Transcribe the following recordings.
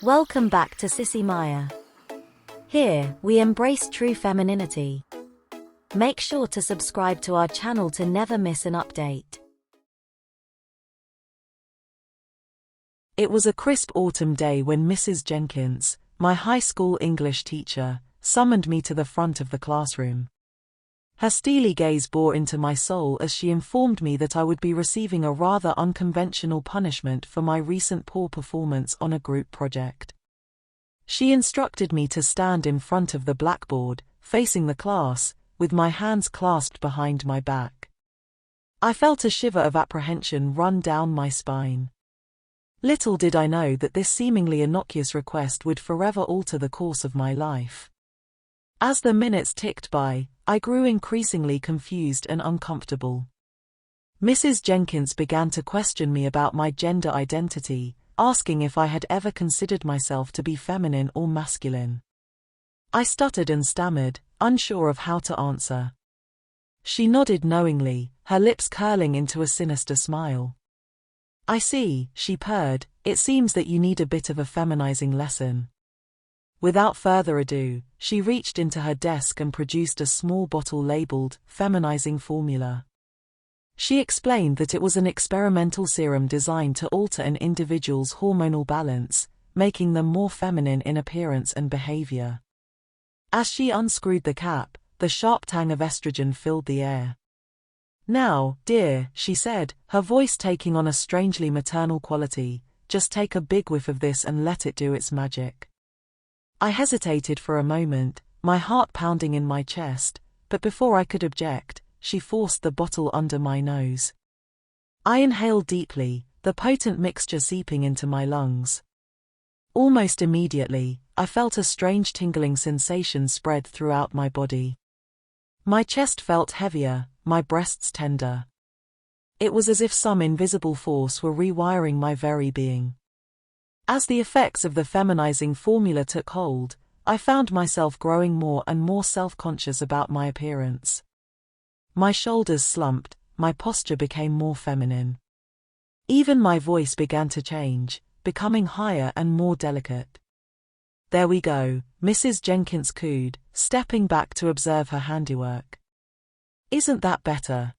Welcome back to Sissy Maya. Here, we embrace true femininity. Make sure to subscribe to our channel to never miss an update. It was a crisp autumn day when Mrs. Jenkins, my high school English teacher, summoned me to the front of the classroom. Her steely gaze bore into my soul as she informed me that I would be receiving a rather unconventional punishment for my recent poor performance on a group project. She instructed me to stand in front of the blackboard, facing the class, with my hands clasped behind my back. I felt a shiver of apprehension run down my spine. Little did I know that this seemingly innocuous request would forever alter the course of my life. As the minutes ticked by, I grew increasingly confused and uncomfortable. Mrs. Jenkins began to question me about my gender identity, asking if I had ever considered myself to be feminine or masculine. I stuttered and stammered, unsure of how to answer. She nodded knowingly, her lips curling into a sinister smile. "I see," she purred, "it seems that you need a bit of a feminizing lesson." Without further ado, she reached into her desk and produced a small bottle labeled Feminizing Formula. She explained that it was an experimental serum designed to alter an individual's hormonal balance, making them more feminine in appearance and behavior. As she unscrewed the cap, the sharp tang of estrogen filled the air. "Now, dear," she said, her voice taking on a strangely maternal quality, "just take a big whiff of this and let it do its magic." I hesitated for a moment, my heart pounding in my chest, but before I could object, she forced the bottle under my nose. I inhaled deeply, the potent mixture seeping into my lungs. Almost immediately, I felt a strange tingling sensation spread throughout my body. My chest felt heavier, my breasts tender. It was as if some invisible force were rewiring my very being. As the effects of the feminizing formula took hold, I found myself growing more and more self-conscious about my appearance. My shoulders slumped, my posture became more feminine. Even my voice began to change, becoming higher and more delicate. "There we go," Mrs. Jenkins cooed, stepping back to observe her handiwork. "Isn't that better?"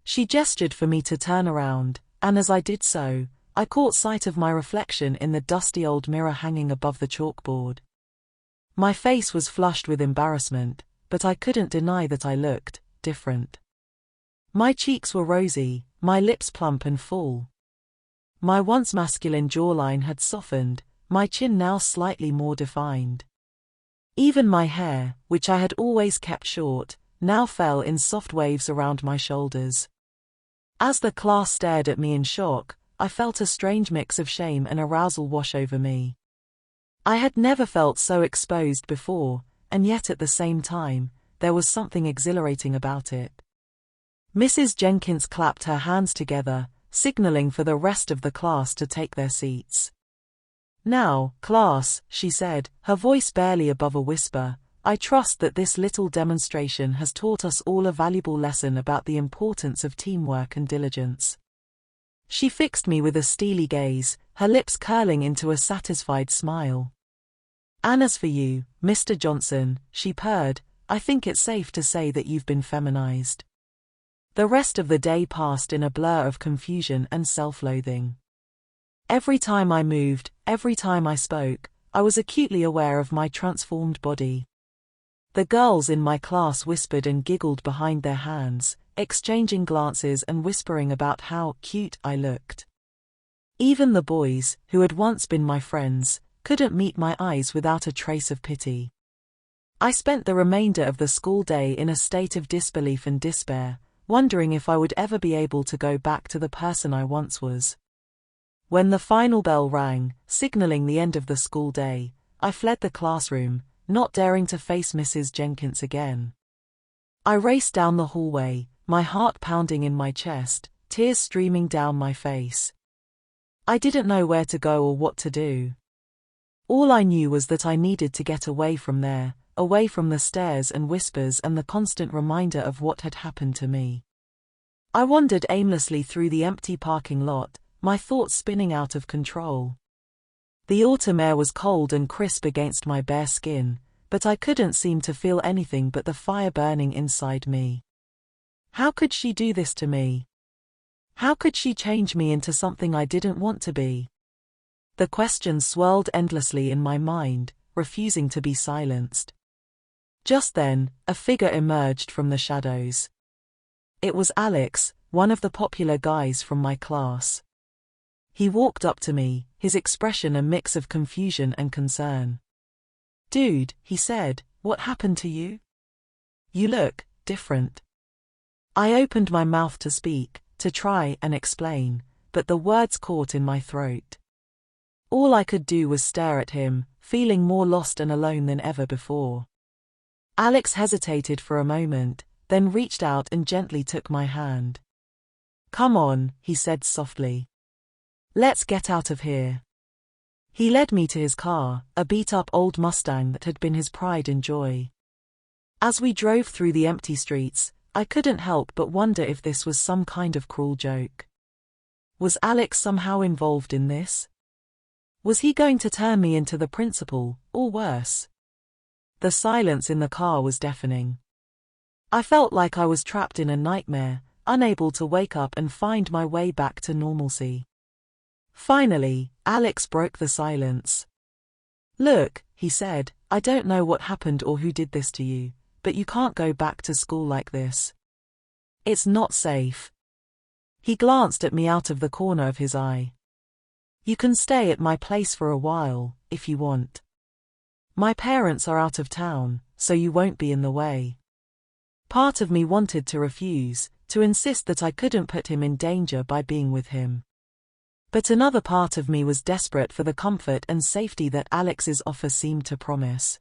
She gestured for me to turn around, and as I did so, I caught sight of my reflection in the dusty old mirror hanging above the chalkboard. My face was flushed with embarrassment, but I couldn't deny that I looked different. My cheeks were rosy, my lips plump and full. My once masculine jawline had softened, my chin now slightly more defined. Even my hair, which I had always kept short, now fell in soft waves around my shoulders. As the class stared at me in shock, I felt a strange mix of shame and arousal wash over me. I had never felt so exposed before, and yet at the same time, there was something exhilarating about it. Mrs. Jenkins clapped her hands together, signaling for the rest of the class to take their seats. "Now, class," she said, her voice barely above a whisper, "I trust that this little demonstration has taught us all a valuable lesson about the importance of teamwork and diligence." She fixed me with a steely gaze, her lips curling into a satisfied smile. "And as for you, Mr. Johnson," she purred, "I think it's safe to say that you've been feminized." The rest of the day passed in a blur of confusion and self-loathing. Every time I moved, every time I spoke, I was acutely aware of my transformed body. The girls in my class whispered and giggled behind their hands, exchanging glances and whispering about how cute I looked. Even the boys, who had once been my friends, couldn't meet my eyes without a trace of pity. I spent the remainder of the school day in a state of disbelief and despair, wondering if I would ever be able to go back to the person I once was. When the final bell rang, signaling the end of the school day, I fled the classroom, not daring to face Mrs. Jenkins again. I raced down the hallway, my heart pounding in my chest, tears streaming down my face. I didn't know where to go or what to do. All I knew was that I needed to get away from there, away from the stares and whispers and the constant reminder of what had happened to me. I wandered aimlessly through the empty parking lot, my thoughts spinning out of control. The autumn air was cold and crisp against my bare skin, but I couldn't seem to feel anything but the fire burning inside me. How could she do this to me? How could she change me into something I didn't want to be? The questions swirled endlessly in my mind, refusing to be silenced. Just then, a figure emerged from the shadows. It was Alex, one of the popular guys from my class. He walked up to me, his expression a mix of confusion and concern. "Dude," he said, "what happened to you? You look different." I opened my mouth to speak, to try and explain, but the words caught in my throat. All I could do was stare at him, feeling more lost and alone than ever before. Alex hesitated for a moment, then reached out and gently took my hand. "Come on," he said softly. "Let's get out of here." He led me to his car, a beat-up old Mustang that had been his pride and joy. As we drove through the empty streets, I couldn't help but wonder if this was some kind of cruel joke. Was Alex somehow involved in this? Was he going to turn me into the principal, or worse? The silence in the car was deafening. I felt like I was trapped in a nightmare, unable to wake up and find my way back to normalcy. Finally, Alex broke the silence. "Look," he said, "I don't know what happened or who did this to you, but you can't go back to school like this. It's not safe." He glanced at me out of the corner of his eye. "You can stay at my place for a while, if you want. My parents are out of town, so you won't be in the way." Part of me wanted to refuse, to insist that I couldn't put him in danger by being with him. But another part of me was desperate for the comfort and safety that Alex's offer seemed to promise.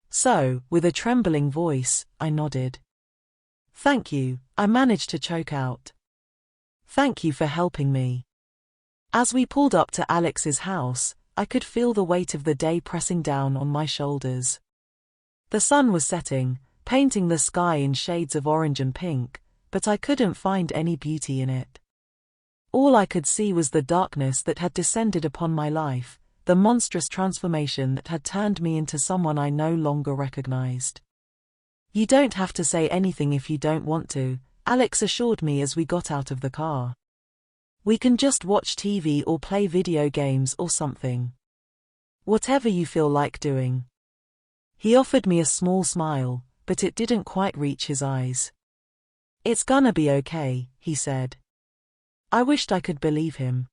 So, with a trembling voice, I nodded. "Thank you," I managed to choke out. "Thank you for helping me." As we pulled up to Alex's house, I could feel the weight of the day pressing down on my shoulders. The sun was setting, painting the sky in shades of orange and pink, but I couldn't find any beauty in it. All I could see was the darkness that had descended upon my life, the monstrous transformation that had turned me into someone I no longer recognized. "You don't have to say anything if you don't want to," Alex assured me as we got out of the car. "We can just watch TV or play video games or something. Whatever you feel like doing." He offered me a small smile, but it didn't quite reach his eyes. "It's gonna be okay," he said. I wished I could believe him.